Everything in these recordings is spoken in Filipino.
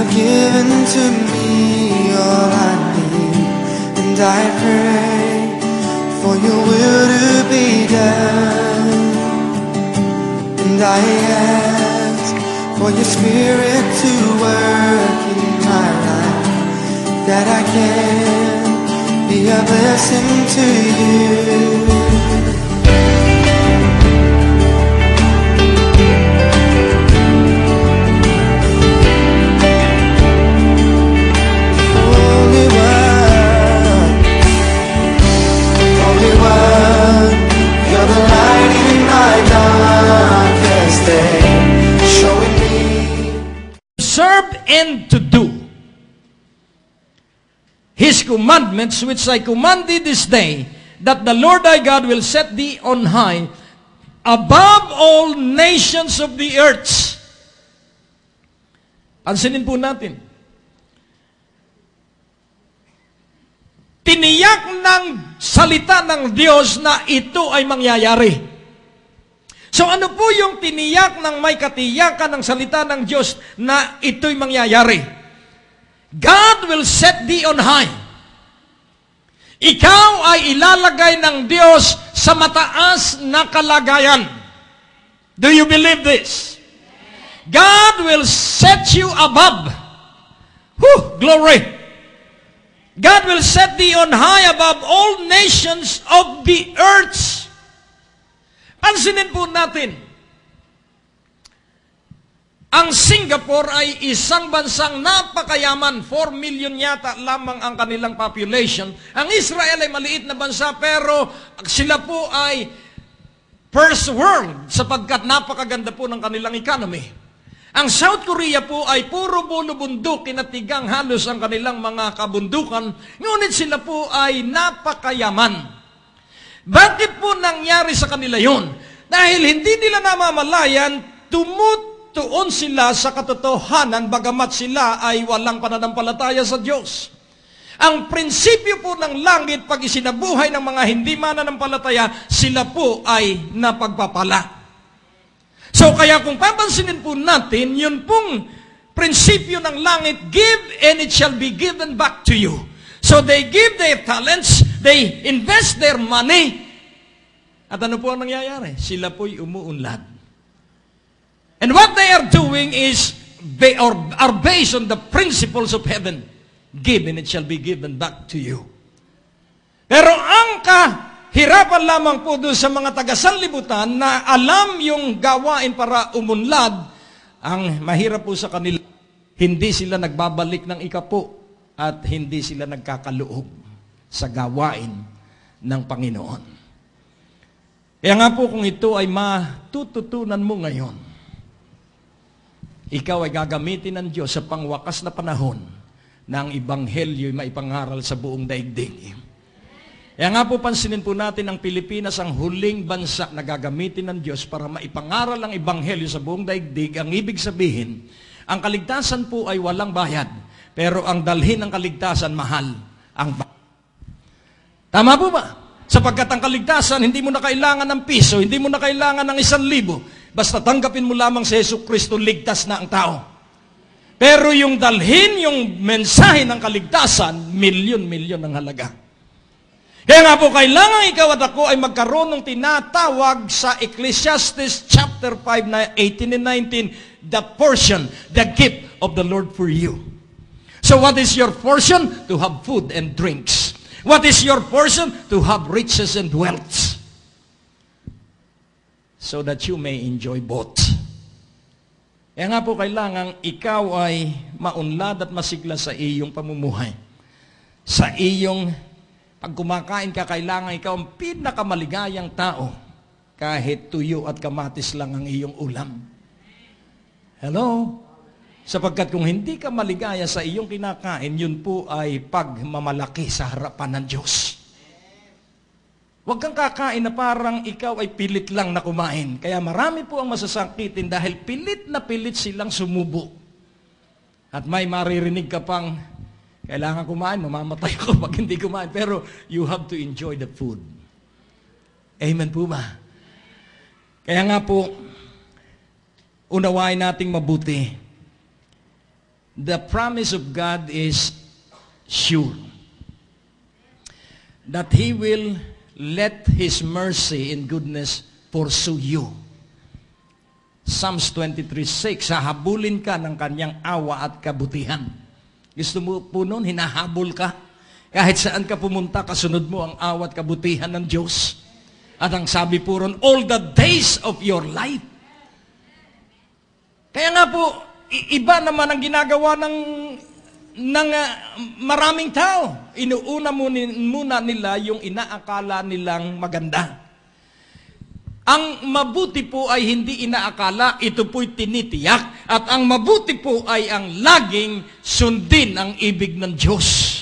have given to me all I need, and I pray for your will to be done. And I ask for your Spirit to work in my life, that I can be a blessing to you. You're the light in my darkest day, showing me. Serve and to do His commandments, which I command thee this day, that the Lord thy God will set thee on high above all nations of the earth. Pansinin po natin. Tiniyak ng salita ng Diyos na ito ay mangyayari. So ano po yung tiniyak ng may katiyakan ng salita ng Diyos na ito'y mangyayari? God will set thee on high. Ikaw ay ilalagay ng Diyos sa mataas na kalagayan. Do you believe this? God will set you above. Glory! God will set thee on high above all nations of the earth. Pansinin po natin, ang Singapore ay isang bansang napakayaman. 4 million yata lamang ang kanilang population. Ang Israel ay maliit na bansa, pero sila po ay first world sapagkat napakaganda po ng kanilang economy. Ang South Korea po ay puro bulo bundok, kinatigang halos ang kanilang mga kabundukan, ngunit sila po ay napakayaman. Bakit po nangyari sa kanila yun? Dahil hindi nila namamalayan, tumutuon sila sa katotohanan, bagamat sila ay walang pananampalataya sa Diyos. Ang prinsipyo po ng langit, pag isinabuhay ng mga hindi mananampalataya, sila po ay napagpapala. So kaya kung papansinin po natin, yun pong prinsipyo ng langit, give and it shall be given back to you. So they give their talents, they invest their money, at ano po ang nangyayari? Sila po'y umuunlad. And what they are doing is, they are based on the principles of heaven. Give and it shall be given back to you. Pero ang hirapan lamang po doon sa mga taga-sanlibutan na alam yung gawain para umunlad, ang mahirap po sa kanila, hindi sila nagbabalik ng ikapo at hindi sila nagkakaloob sa gawain ng Panginoon. Kaya nga po kung ito ay matututunan mo ngayon, ikaw ay gagamitin ng Diyos sa pangwakas na panahon na ang Ebanghelyo ay maipangaral sa buong daigdig. Kaya nga po pansinin po natin ang Pilipinas ang huling bansa na gagamitin ng Diyos para maipangaral ang Ebanghelyo sa buong daigdig. Ang ibig sabihin, ang kaligtasan po ay walang bayad, pero ang dalhin ng kaligtasan mahal ang bayad. Tama po ba? Sapagkat ang kaligtasan, hindi mo na kailangan ng piso, hindi mo na kailangan ng 1,000. Basta tanggapin mo lamang si Yesu Kristo, ligtas na ang tao. Pero yung dalhin, yung mensahe ng kaligtasan, milyon-milyon ang halaga. Kaya nga po, kailangan ikaw at ako ay magkaroon ng tinatawag sa Ecclesiastes chapter 5, 18 and 19, the portion, the gift of the Lord for you. So what is your portion? To have food and drinks. What is your portion? To have riches and wealth. So that you may enjoy both. Kaya nga po, kailangan ikaw ay maunlad at masigla sa iyong pamumuhay. Sa iyong pag kumakain ka, kailangan ikaw ang pinakamaligayang tao kahit tuyo at kamatis lang ang iyong ulam. Hello? Sapagkat kung hindi ka maligaya sa iyong kinakain, yun po ay pagmamalaki sa harapan ng Diyos. Huwag kang kakain na parang ikaw ay pilit lang na kumain. Kaya marami po ang masasakitin dahil pilit na pilit silang sumubo. At may maririnig ka pang, kailangan kumain, mamamatay ko pag hindi kumain. Pero you have to enjoy the food. Amen po ba? Kaya nga po, unawain nating mabuti. the promise of God is sure. That He will let His mercy and goodness pursue you. Psalms 23:6, hahabulin ka ng kanyang awa at kabutihan. Gusto mo po nun, hinahabol ka? Kahit saan ka pumunta, kasunod mo ang awa at kabutihan ng Diyos. At ang sabi po ron, all the days of your life. Kaya nga po, iba naman ang ginagawa ng maraming tao. Inuuna muna nila yung inaakala nilang maganda. Ang mabuti po ay hindi inaakala, ito po'y tinitiyak. At ang mabuti po ay ang laging sundin ang ibig ng Diyos.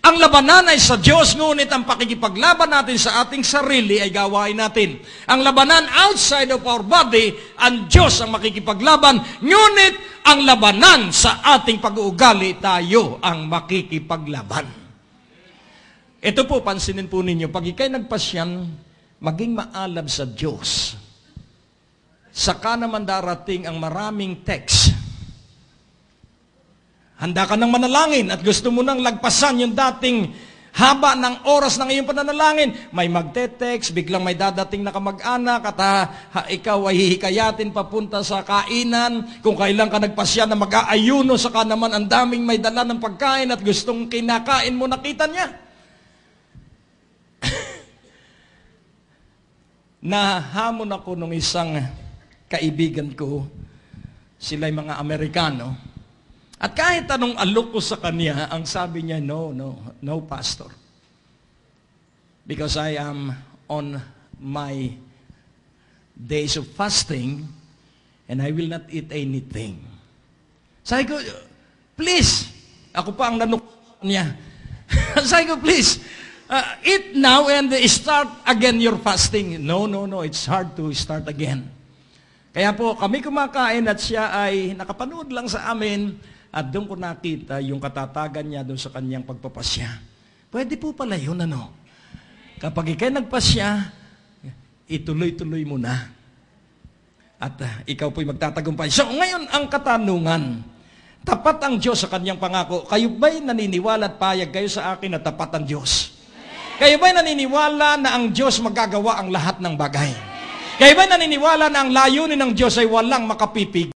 Ang labanan ay sa Diyos, ngunit ang pakikipaglaban natin sa ating sarili ay gawain natin. Ang labanan outside of our body, ang Diyos ang makikipaglaban, ngunit ang labanan sa ating pag-uugali, tayo ang makikipaglaban. Ito po, pansinin po ninyo, pag ikay nagpasyan, maging maalab sa Diyos. Saka naman darating ang maraming text. Handa ka ng manalangin at gusto mo nang lagpasan yung dating haba ng oras ng iyong pananalangin. May magte-text, biglang may dadating na kamag-anak at ikaw ay hihikayatin papunta sa kainan. Kung kailan ka nagpasya na mag-aayuno, saka naman ang daming may dala ng pagkain at gustong kinakain mo, nakita niya. Nahamon ako nung isang kaibigan ko, sila'y mga Amerikano. At kahit anong alok ko sa kanya, ang sabi niya, no, pastor. Because I am on my days of fasting and I will not eat anything. Sabi ko, please, ako pa ang nanuk niya. Sabi ko, please, eat now and start again your fasting. No, it's hard to start again. Kaya po, kami kumakain at siya ay nakapanood lang sa amin. At doon ko nakita yung katatagan niya doon sa kanyang pagpapasya. Pwede po pala yun, ano? Kapag ikay nagpasya, ituloy-tuloy mo na. At ikaw po'y magtatagumpay. So ngayon, ang katanungan, tapat ang Diyos sa kanyang pangako. Kayo ba'y naniniwala at payag kayo sa akin na tapat ang Diyos? Kayo ba'y naniniwala na ang Diyos magagawa ang lahat ng bagay? Kayo ba'y naniniwala na ang layunin ng Diyos ay walang makapipig?